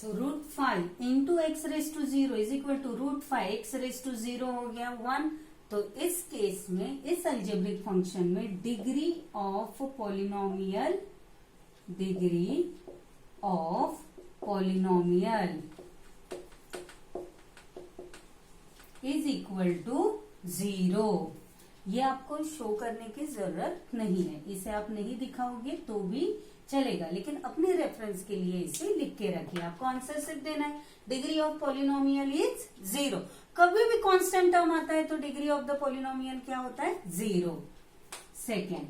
तो √5 into x raise to 0 is equal to √5 x raise to 0 हो गया 1। तो इस केस में, इस अलजेब्रिक फंक्शन में degree of polynomial is equal to 0। ये आपको शो करने की जरूरत नहीं है, इसे आप नहीं दिखाओगे तो भी चलेगा, लेकिन अपने रेफरेंस के लिए इसे लिख के रखिए। आपको आंसर सिर्फ देना है डिग्री ऑफ पॉलिनोमियल इज 0। कभी भी कांस्टेंट टर्म आता है तो डिग्री ऑफ द पॉलिनोमियल क्या होता है? 0। Second,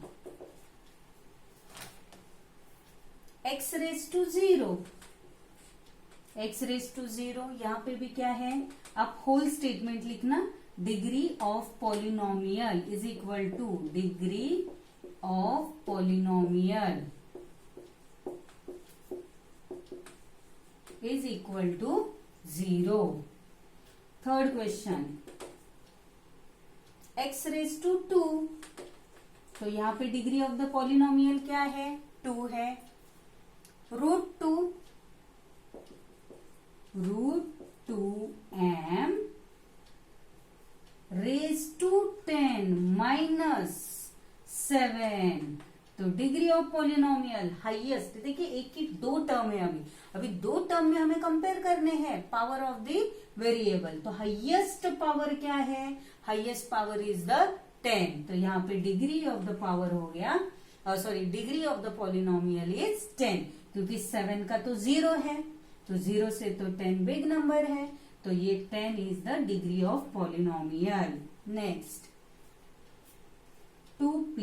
x raise to 0, x raise to 0 यहां पे भी क्या है, आप होल स्टेटमेंट लिखना, degree of polynomial is equal to degree of polynomial is equal to 0। Third question, x raise to 2, तो यहां पे डिग्री ऑफ द पॉलिनोमियल क्या है? 2 है। √2 m रेज टू 10 माइनस 7, तो डिग्री ऑफ पॉलिनोमियल हाईएस्ट, देखिए एक की 2 टर्म है, अभी 2 टर्म में हमें कंपेयर करने हैं पावर ऑफ द वेरिएबल। तो हाईएस्ट पावर क्या है? Highest power is the 10। तो यहाँ पे डिग्री ऑफ द पावर हो गया, sorry degree of the polynomial is 10, क्योंकि 7 का तो 0 है, तो 0 से तो 10 बिग नंबर है, तो ये 10 is the degree of polynomial. Next, 2p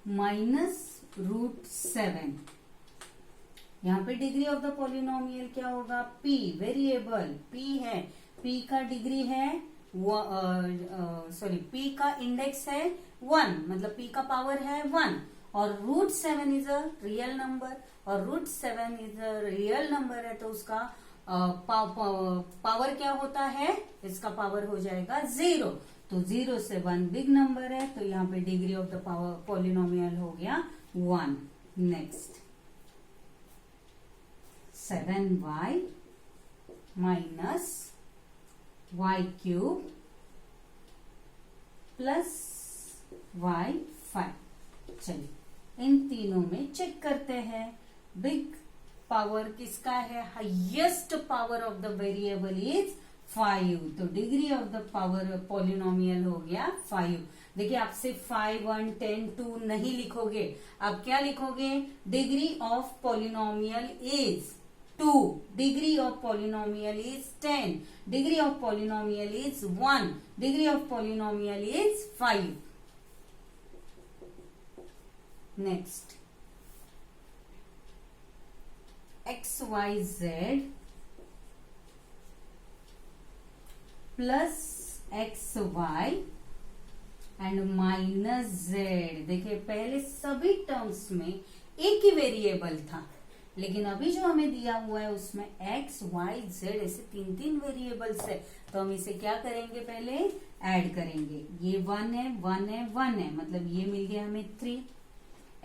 minus √7, यहाँ पे डिग्री ऑफ द पॉलिनोमियल क्या होगा? p, वेरिएबल p है, p का डिग्री है सॉरी p का इंडेक्स है 1, मतलब p का पावर है 1, और √7 इज अ रियल नंबर, और √7 इज अ रियल नंबर है, तो उसका पावर क्या होता है? इसका पावर हो जाएगा 0। तो 0 से 1 बिग नंबर है, तो यहाँ पे degree of the power polynomial हो गया 1। Next, 7y minus y³ plus y5। चलिए इन तीनों में चेक करते हैं, बिग पावर किसका है? Highest power of the variable is 5, तो degree of the power polynomial हो गया 5। देखिए आपसे 5, 1, 10, 2 नहीं लिखोगे, आप क्या लिखोगे? Degree of polynomial is 2, degree of polynomial is 10, degree of polynomial is 1, degree of polynomial is 5। Next, xyz plus xy and minus z। देखिए पहले सभी टर्म्स में एक ही वेरिएबल था, लेकिन अभी जो हमें दिया हुआ है उसमें x, y, z ऐसे 3 वेरिएबल्स है, तो हम इसे क्या करेंगे? पहले ऐड करेंगे। ये 1 है, 1 है, 1 है, मतलब ये मिल गया हमें 3।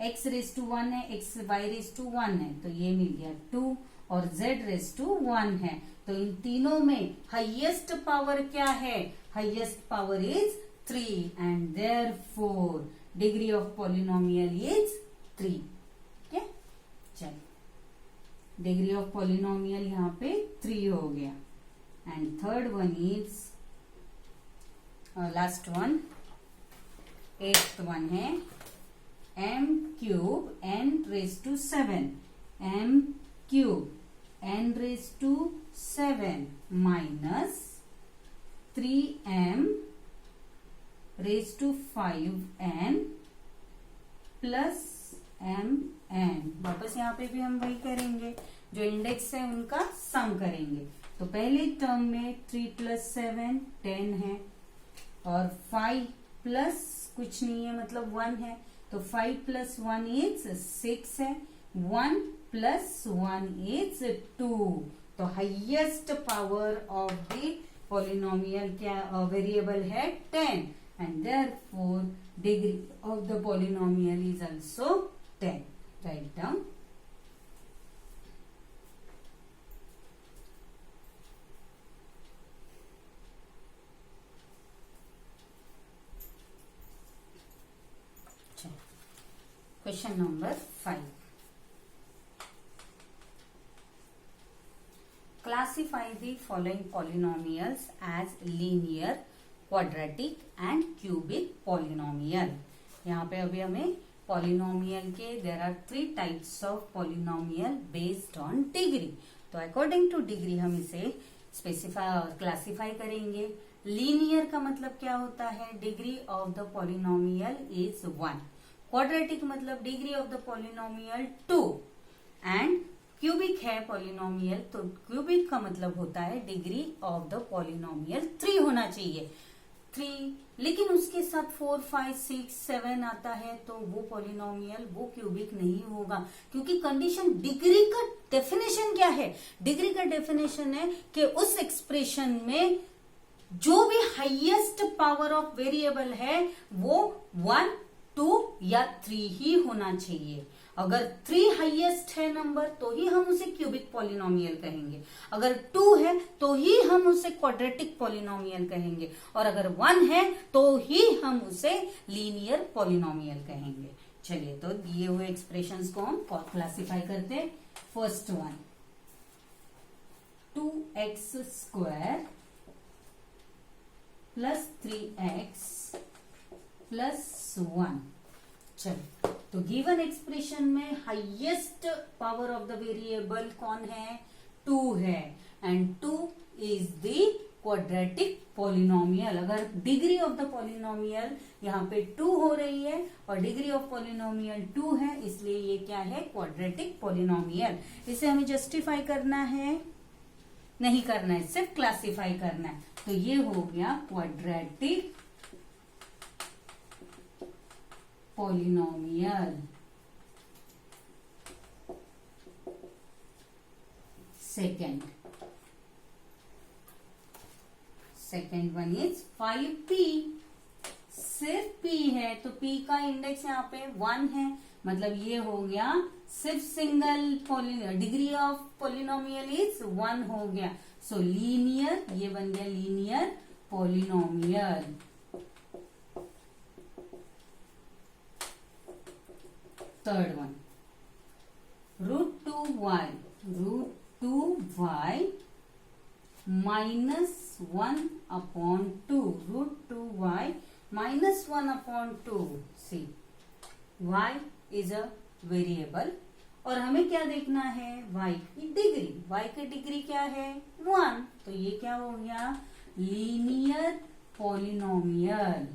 x रेस टू 1 है, x y रेस टू 1 है, तो ये मिल गया 2, और z रेस टू 1 है, तो इन तीनों में हाईएस्ट पावर क्या है? Highest power is 3, and therefore degree of polynomial is 3। ठीक है, चलिए डिग्री ऑफ पॉलिनोमियल यहाँ पे 3 हो गया। And third one is last one, 8th one है m³ n raise to 7, m³ n raise to 7 minus 3m raise to 5n plus mn। वापस यहाँ पे भी हम वही करेंगे, जो इंडेक्स है उनका सम करेंगे। तो पहले टर्म में 3 प्लस 7 10 है, और 5 प्लस कुछ नहीं है, मतलब 1 है, तो 5 प्लस 1 इज 6 है, 1 प्लस 1 इज 2। तो highest power of the polynomial क्या वेरिएबल है? 10, and therefore degree of the polynomial is also 10। Write down. Question number 5. Classify the following polynomials as linear, quadratic and cubic polynomial. यहाँ पे अभी हमें polynomial के there are 3 types of polynomial based on degree. तो according to degree हम इसे specify और classify करेंगे. Linear का मतलब क्या होता है? Degree of the polynomial is 1. Quadratic मतलब degree of the polynomial 2 and cubic है पॉलिनोमियल, तो क्यूबिक का मतलब होता है डिग्री ऑफ द पॉलिनोमियल 3 होना चाहिए. 3 लेकिन उसके साथ 4, 5, 6, 7 आता है तो वो पॉलिनोमियल वो क्यूबिक नहीं होगा, क्योंकि कंडीशन डिग्री का डेफिनेशन क्या है? डिग्री का डेफिनेशन है कि उस एक्सप्रेशन में जो भी हाईएस्ट पावर ऑफ वेरिएबल है वो 1, 2 या 3 ही होना चाहिए. अगर 3 हाईएस्ट है नंबर तो ही हम उसे क्यूबिक पॉलिनोमियल कहेंगे, अगर 2 है तो ही हम उसे क्वाड्रेटिक पॉलिनोमियल कहेंगे, और अगर 1 है तो ही हम उसे लीनियर पॉलिनोमियल कहेंगे. चलिए, तो दिए हुए एक्सप्रेशंस को हम क्लासिफाई करते हैं. First one 2x² plus 3x plus 1. चलो, तो गिवन एक्सप्रेशन में highest power of the variable कौन है? 2 है, and 2 is the quadratic polynomial. अगर डिग्री ऑफ द पॉलिनोमियल यहाँ पे 2 हो रही है और डिग्री ऑफ पॉलिनोमियल 2 है, इसलिए ये क्या है? Quadratic polynomial. इसे हमें जस्टिफाई करना है? नहीं करना है, सिर्फ क्लासिफाई करना है. तो ये हो गया quadratic polynomial. Second one is 5p. सिर्फ p है तो p का इंडेक्स यहाँ पे 1 है, मतलब ये हो गया सिर्फ single degree of polynomial is 1 हो गया. सो लीनियर, ये बन गया linear polynomial. Third one √2y -1/2 √2y -1/2. See y is a variable और हमें क्या देखना है? y की डिग्री. y की डिग्री क्या है? 1. तो ये क्या हो गया? Linear polynomial.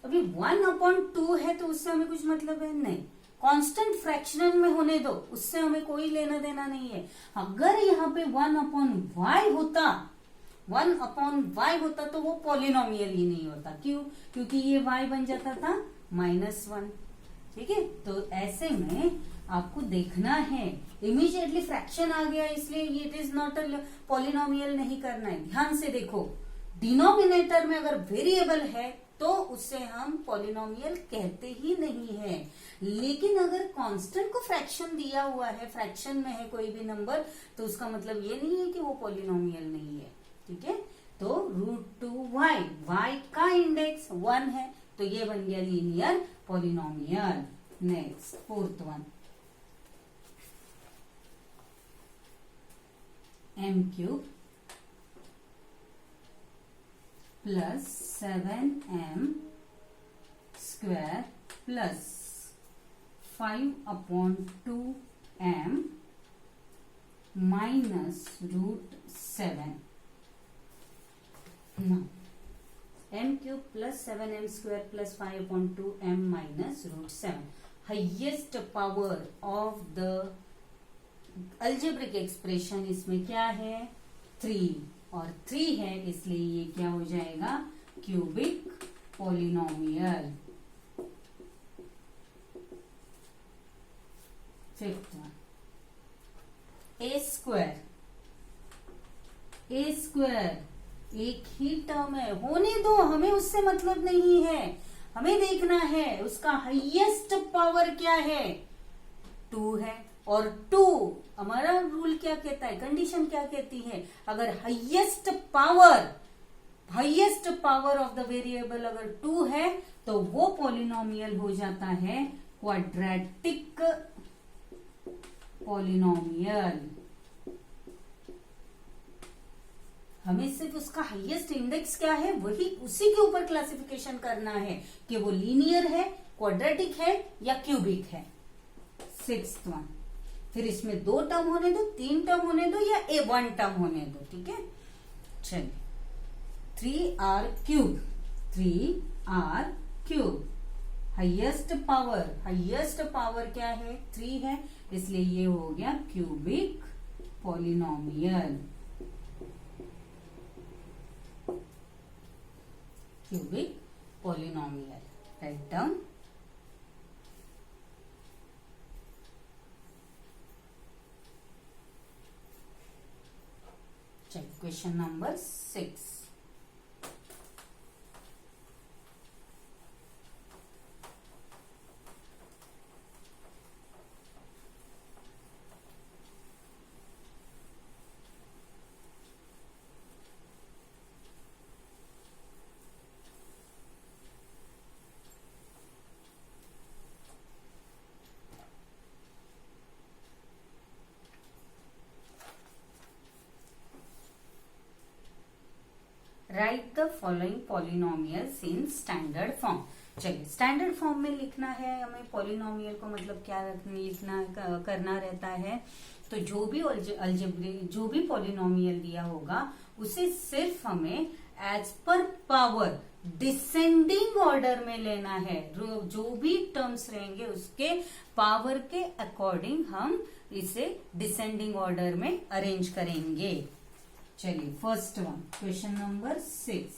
अभी 1/2 है तो उससे हमें कुछ मतलब है नहीं. कांस्टेंट फ्रैक्शनल में होने दो, उससे हमें कोई लेना देना नहीं है. अगर यहाँ पे 1/y होता तो वो पॉलिनोमियल ही नहीं होता. क्यों? क्योंकि ये y बन जाता था -1. ठीक है, तो ऐसे में आपको देखना है. इमीडिएटली फ्रैक्शन आ गया इसलिए ये it is not a polynomial नहीं करना है. ध्यान से देखो, डिनोमिनेटर में अगर वेरिएबल है तो उससे हम पॉलिनोमियल कहते ही नहीं है. लेकिन अगर कांस्टेंट को फ्रैक्शन दिया हुआ है, फ्रैक्शन में है कोई भी नंबर, तो उसका मतलब ये नहीं है कि वो पॉलिनोमियल नहीं है. ठीक है, तो √2y, y का इंडेक्स 1 है, तो ये बन गया linear polynomial. Next fourth one m³ plus 7m² plus 5/2m minus √7. m³ plus 7m² plus 5/2m minus √7. Highest power of the algebraic expression इसमें क्या है? 3, और 3 है इसलिए ये क्या हो जाएगा? Cubic polynomial. Fifth one a² एक ही टर्म है, होने दो, हमें उससे मतलब नहीं है. हमें देखना है उसका हाईएस्ट पावर क्या है? 2 है, और 2 हमारा रूल क्या कहता है? कंडीशन क्या कहती है? अगर highest power highest power of the variable अगर 2 है तो वो पॉलिनोमियल हो जाता है क्वाड्रेटिक पॉलिनोमियल। हमें सिर्फ उसका हाईएस्ट इंडेक्स क्या है वही उसी के ऊपर क्लासिफिकेशन करना है कि वो लीनियर है, क्वाड्रेटिक है या क्यूबिक है। 6th वन, फिर इसमें 2 टर्म होने दो, 3 टर्म होने दो या 1 टर्म होने दो, ठीक है। चलिए 3r cube, 3r cube, highest power क्या है 3 है, इसलिए ये हो गया cubic polynomial. Cubic polynomial, write down. चलिए question number 6। Write the following polynomials in standard form. चलिए स्टैंडर्ड फॉर्म में लिखना है हमें पॉलिनोमियल को, मतलब क्या लिखना करना रहता है। तो जो भी पॉलिनोमियल दिया होगा उसे सिर्फ हमें as per power descending order में लेना है। जो भी टर्म्स रहेंगे उसके पावर के अकॉर्डिंग हम इसे डिसेंडिंग ऑर्डर में अरेंज करेंगे। चलिए first one, question number 6,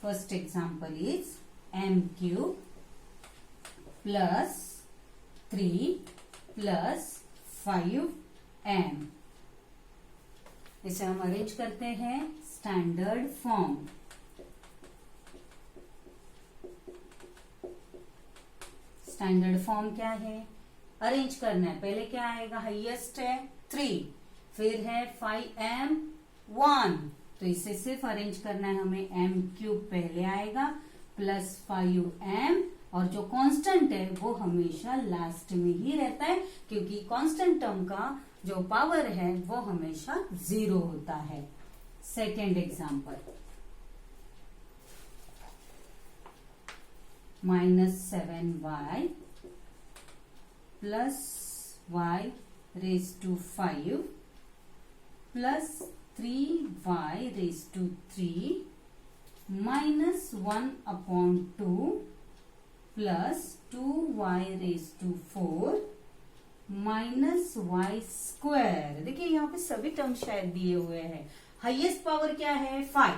first example is m cube plus 3 plus 5m। इसे हम अरेंज करते हैं स्टैंडर्ड फॉर्म। स्टैंडर्ड फॉर्म क्या है, अरेंज करना है। पहले क्या आएगा, हाईएस्ट है 3, फिर है 5m 1, तो इसे सिर्फ अरेंज करना है हमें। m क्यूब पहले आएगा प्लस 5m, और जो कांस्टेंट है वो हमेशा लास्ट में ही रहता है क्योंकि कांस्टेंट टर्म का जो पावर है वो हमेशा 0 होता है। Second example, -7y plus y raise to 5 plus 3y raise to 3 -1/2 plus 2y raise to 4 minus y square. देखिए यहाँ पे सभी टर्म शायद दिए हुए हैं। हाईएस्ट पावर क्या है 5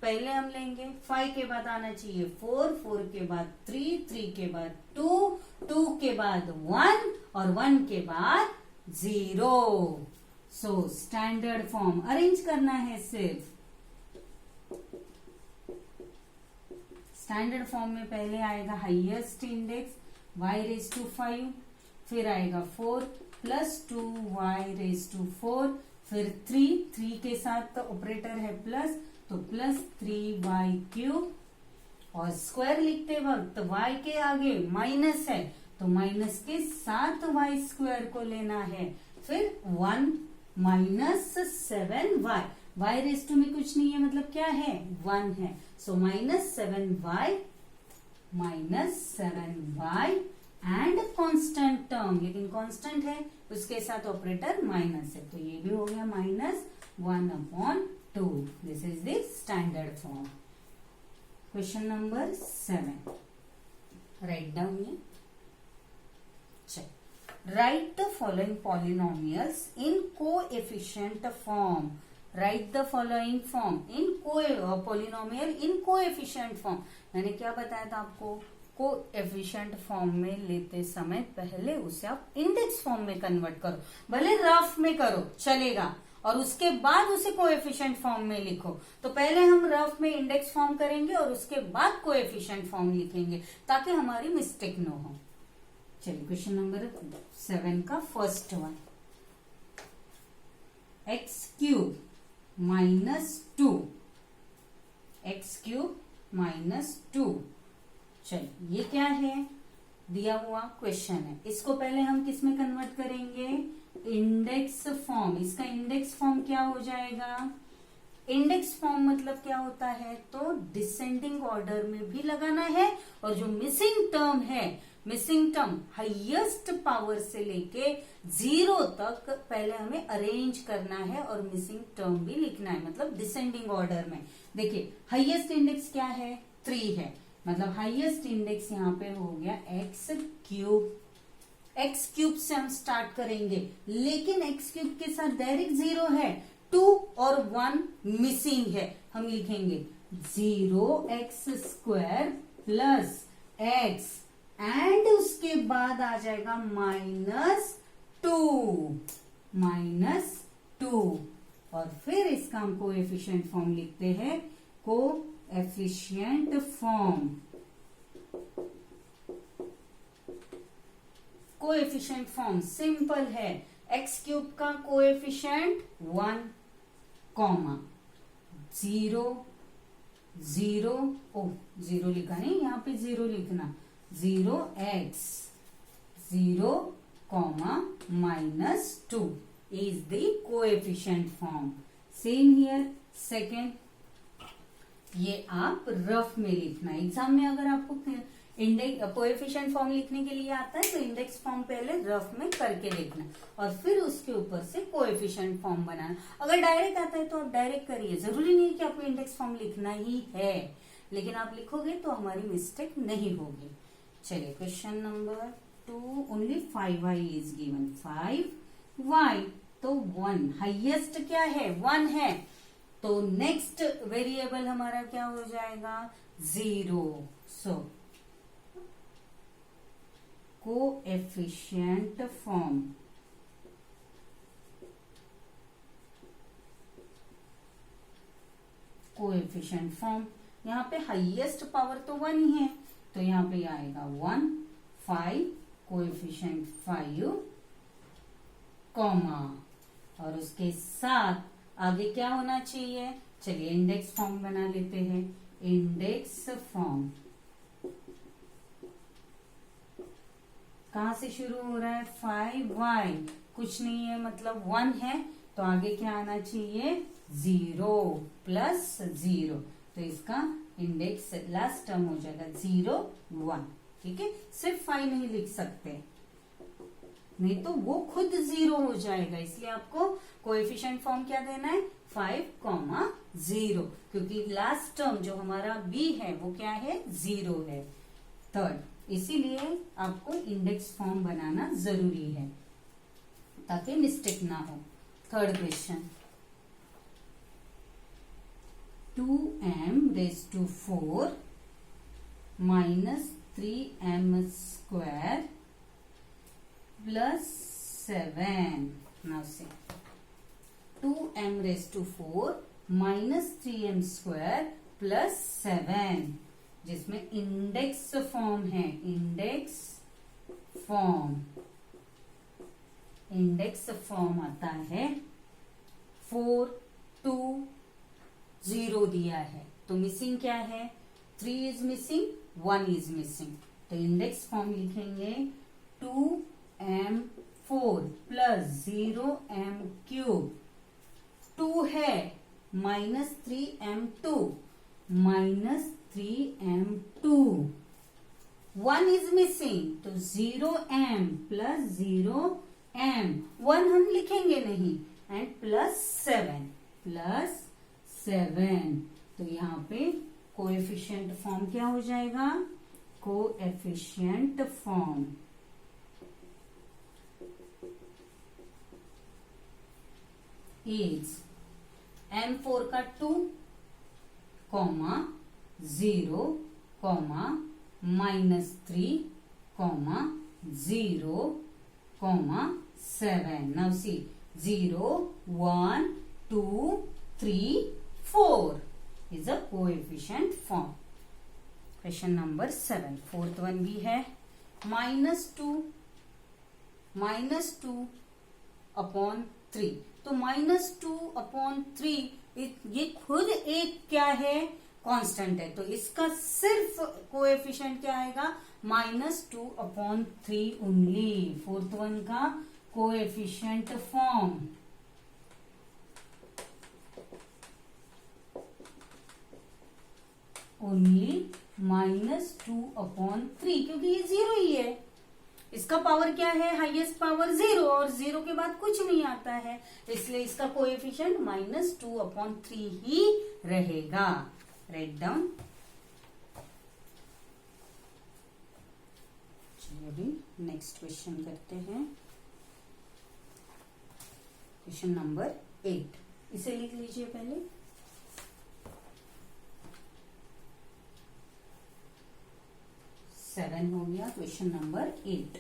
पहले हम लेंगे, 5 के बाद आना चाहिए 4 के बाद 3 के बाद 2 के बाद 1 और 1 के बाद 0। सो स्टैंडर्ड फॉर्म अरेंज करना है सिर्फ। स्टैंडर्ड फॉर्म में पहले आएगा highest index y raise to 5, फिर आएगा 4 प्लस 2y रेज टू 4, फिर 3 के साथ तो ऑपरेटर है प्लस, तो प्लस 3y क्यूब, और स्क्वायर लिखते वक्त y के आगे माइनस है तो माइनस के साथ y स्क्वायर को लेना है, फिर 1 minus 7y, y raise to में कुछ नहीं है मतलब क्या है 1 है, सो -7y एंड कांस्टेंट टर्म, लेकिन कांस्टेंट है उसके साथ ऑपरेटर माइनस है, तो ये भी हो गया -1/2। This is the standard form. Question number 7, write down ये। Check, write the following polynomials in coefficient form. Write the following form in polynomial in coefficient form. मैंने क्या बताया था आपको, कोएफिशिएंट फॉर्म में लेते समय पहले उसे आप इंडेक्स फॉर्म में कन्वर्ट करो, भले रफ में करो चलेगा, और उसके बाद उसे कोएफिशिएंट फॉर्म में लिखो। तो पहले हम रफ में इंडेक्स फॉर्म करेंगे और उसके बाद कोएफिशिएंट फॉर्म लिखेंगे ताकि हमारी मिस्टेक न हो। चलिए क्वेश्चन नंबर 7 का first one, x cube -2 x cube -2। चलिए ये क्या है, दिया हुआ क्वेश्चन है। इसको पहले हम किस में कन्वर्ट करेंगे, इंडेक्स फॉर्म। इसका इंडेक्स फॉर्म क्या हो जाएगा, इंडेक्स फॉर्म मतलब क्या होता है, तो डिसेंडिंग ऑर्डर में भी लगाना है, और जो मिसिंग टर्म है, मिसिंग टर्म हाईएस्ट पावर से लेके 0 तक पहले हमें अरेंज करना है और मिसिंग टर्म भी लिखना है, मतलब डिसेंडिंग ऑर्डर में। देखिए हाईएस्ट इंडेक्स क्या है, 3 है, मतलब हाईएस्ट इंडेक्स यहाँ पे हो गया एक्स क्यूब। एक्स क्यूब से हम स्टार्ट करेंगे, लेकिन एक्स क्यूब के साथ डायरेक्ट 0 है, 2 और 1 मिसिंग है। हम लिखेंगे 0x² प्लस एक्स, एंड उसके बाद आ जाएगा -2, और फिर इसका हम कोएफिशिएंट फॉर्म लिखते हैं, coefficient form. Coefficient form simple है, एक्स क्यूब का कोएफिशिएंट 1, 0, 0 लिखा नहीं, यहाँ पे 0 लिखना, 0x, 0, -2 is the coefficient form. Same here, second, ये आप रफ में लिखना। एग्जाम में अगर आपको इंडेक्स कोएफिशिएंट फॉर्म लिखने के लिए आता है तो इंडेक्स फॉर्म पहले रफ में करके लिखना, और फिर उसके ऊपर से कोएफिशिएंट फॉर्म बनाना। अगर डायरेक्ट आता है तो आप डायरेक्ट करिए, जरूरी नहीं कि आपको इंडेक्स फॉर्म लिखना ही है, लेकिन आप लिखोगे तो हमारी मिस्टेक नहीं होगी। चलिए question number 2, only 5y is given, 5y तो 1, हाईएस्ट क्या है, 1 है, तो नेक्स्ट वेरिएबल हमारा क्या हो जाएगा, 0। सो कोएफिशिएंट फॉर्म, कोएफिशिएंट फॉर्म, यहाँ पे हाईएस्ट पावर तो 1 ही है, तो यहाँ पे आएगा 1, 5, कोएफिशिएंट 5, कॉमा, और उसके साथ आगे क्या होना चाहिए, चलिए इंडेक्स फॉर्म बना लेते हैं। इंडेक्स फॉर्म कहां से शुरू हो रहा है, 5y, कुछ नहीं है मतलब 1 है, तो आगे क्या आना चाहिए, 0 प्लस 0, तो इसका इंडेक्स लास्ट टर्म हो जाएगा 0, 1। ठीक है, सिर्फ 5 नहीं लिख सकते, नहीं तो वो खुद 0 हो जाएगा, इसलिए आपको कोएफिशिएंट फॉर्म क्या देना है, 5, 0, क्योंकि लास्ट टर्म जो हमारा b है वो क्या है, 0 है, थर्ड, इसीलिए आपको इंडेक्स फॉर्म बनाना जरूरी है ताकि मिस्टेक ना हो। Third question, 2m⁴ -3m² plus 7। Now से 2m⁴ -3m² प्लस 7, जिसमें इंडेक्स फॉर्म है, इंडेक्स फॉर्म आता है 4, 2, 0 दिया है, तो मिसिंग क्या है, 3 इज मिसिंग, 1 इज मिसिंग, तो इंडेक्स फॉर्म लिखेंगे 2m⁴ प्लस 0m³, 2 है, -3m2, -3m2, 1 इज मिसिंग, तो 0m प्लस 0m, 1 हम लिखेंगे नहीं, एंड प्लस 7, तो यहाँ पे कोएफिशिएंट फॉर्म क्या हो जाएगा, कोएफिशिएंट फॉर्म इज m4 का 2, 0, -3, -0, 7. Now see, 0, 1, 2, 3, 4 is a coefficient form. Question number 7. Fourth one भी है, -2 upon 3. तो -2 upon 3 ये खुद एक क्या है, कांस्टेंट है, तो इसका सिर्फ कोएफिशिएंट क्या आएगा, -2/3 ओनली। फोर्थ वन का कोएफिशिएंट फॉर्म ओनली -2/3, क्योंकि ये 0 ही है। इसका पावर क्या है, हाईएस्ट पावर 0, और 0 के बाद कुछ नहीं आता है, इसलिए इसका कोएफिशिएंट -2/3 ही रहेगा। Right down. चलिए अभी नेक्स्ट क्वेश्चन करते हैं, क्वेश्चन नंबर 8। इसे लिख लीजिए पहले। सेवन हो गया, क्वेश्चन नंबर 8।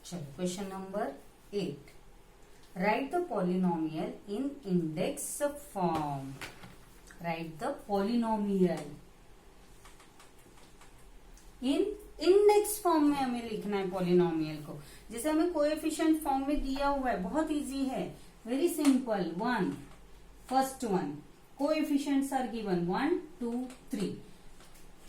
चलो question number 8, right the polynomial in index form. Write the polynomial in index form में हमें लिखना है पॉलिनोमियल को। जैसे हमें कोएफिशिएंट फॉर्म में दिया हुआ है, बहुत इजी है, very simple. 1, first one, coefficients are given 1, 2, 3।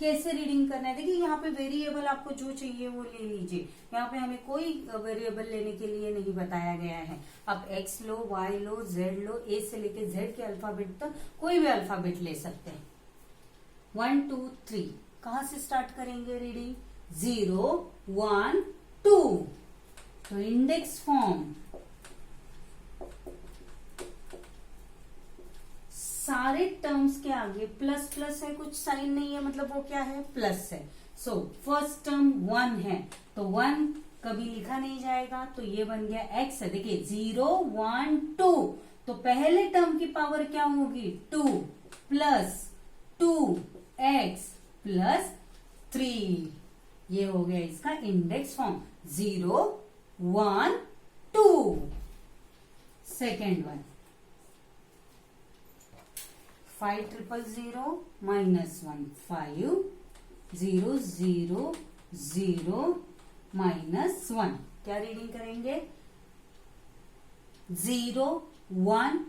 कैसे रीडिंग करना है, देखिए यहाँ पे वेरिएबल आपको जो चाहिए वो ले लीजिए। यहाँ पे हमें कोई वेरिएबल लेने के लिए नहीं बताया गया है। आप x low, y low, z low, a से लेके z के अल्फाबेट तक कोई भी अल्फाबेट ले सकते हैं। 1, 2, 3 कहाँ से स्टार्ट करेंगे रीडिंग, 0, 1, 2। तो इंडेक्स फॉर्म सारे टर्म्स के आगे प्लस प्लस है, कुछ साइन नहीं है, मतलब वो क्या है, प्लस है। सो फर्स्ट टर्म 1 है, तो 1 कभी लिखा नहीं जाएगा, तो ये बन गया x है। देखिए 0, 1, 2, तो पहले टर्म की पावर क्या होगी, 2 प्लस 2x प्लस 3। ये हो गया इसका इंडेक्स फॉर्म, 0, 1, 2। Second one, 5 0 0 -1, 5 0 0 0 -1। क्या रीडिंग करेंगे, 0, 1,